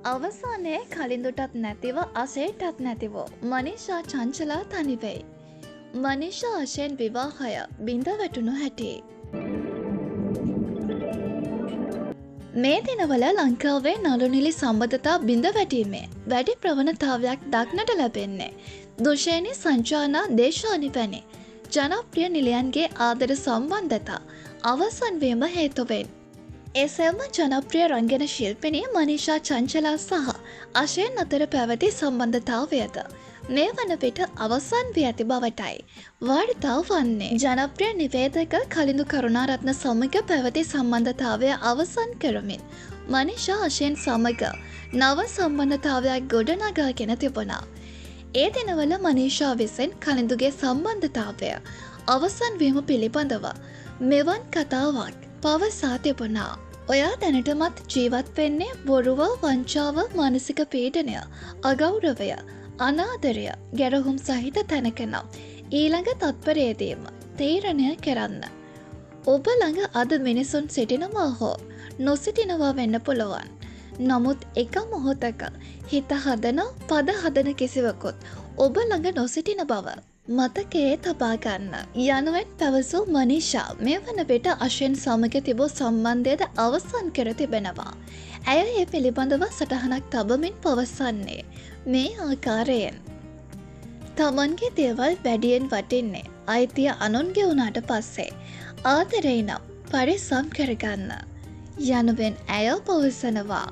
අවසානයේ කලින්දුටත් නැතිව අසේටත් නැතිව මනිෂා චංචලා තනිවෙයි. මනිෂා අශයෙන් විවාහය බිඳ වැටුණු හැටි. මේ දිනවල ලංකාවේ නළුනිලි සම්බන්ධතා බිඳ වැටීමේ වැඩි ප්‍රවණතාවයක් දක්නට ලැබෙන්නේ දුෂේනි සංචානා දේශානි වැනි ජනප්‍රිය නිලයන්ගේ ආදර සම්බන්ධතා අවසන් වීම හේතුවෙන්. එසේම ජනප්‍රිය රංගන ශිල්පිනී මනිෂා චංචලා සහ අශයෙන් අතර පැවති සම්බන්ධතාවයද මේ වන විට අවසන් වී ඇති බවටයි වාර්තා වන්නේ. ජනප්‍රිය නිවේදක කලිඳු කරුණාරත්න සමග පැවති සම්බන්ධතාවය අවසන් කරමින් මනිෂා අශයෙන් සමග නව සම්බන්ධතාවයක් ගොඩනගාගෙන තිබුණා. ඒ දිනවල මනිෂා විසින් කලිඳුගේ සම්බන්ධතාවය අවසන් වීම පිළිබඳව මෙවන් කතාවක් පවසා තිබුණා. ඔයා දැනටමත් ජීවත් වෙන්නේ බොරුව, වංචාව, මානසික පීඩනය, අගෞරවය, අනාදරය, ගැරහුම් සහිත තැනක නම් ඊළඟ තත්පරයේදීම තීරණය කරන්න. ඔබ ළඟ අද මිනිසුන් සිටිනවා හෝ නොසිටිනවා වෙන්න පුළුවන්. නමුත් එක මොහොතක හිත හදන, පද හදන කිසිවකුත් ඔබ ළඟ නොසිටින බව මතකයේ තබා ගන්න යනුවෙන් පැවසූ මනිෂා මේ වන විට අශයෙන් සමග තිබූ සම්බන්ධයද අවසන් කර තිබෙනවා. ඇය ඒ පිළිබඳව සටහනක් තබමින් පවසන්නේ මේ ආකාරයෙන්. තමන්ගේ දේවල් වැඩියෙන් වටින්නේ අයිතිය අනුන්ගේ වුණාට පස්සේ ආදරේ නම් පරිස්සම් කරගන්න යනුවෙන් ඇය පවසනවා.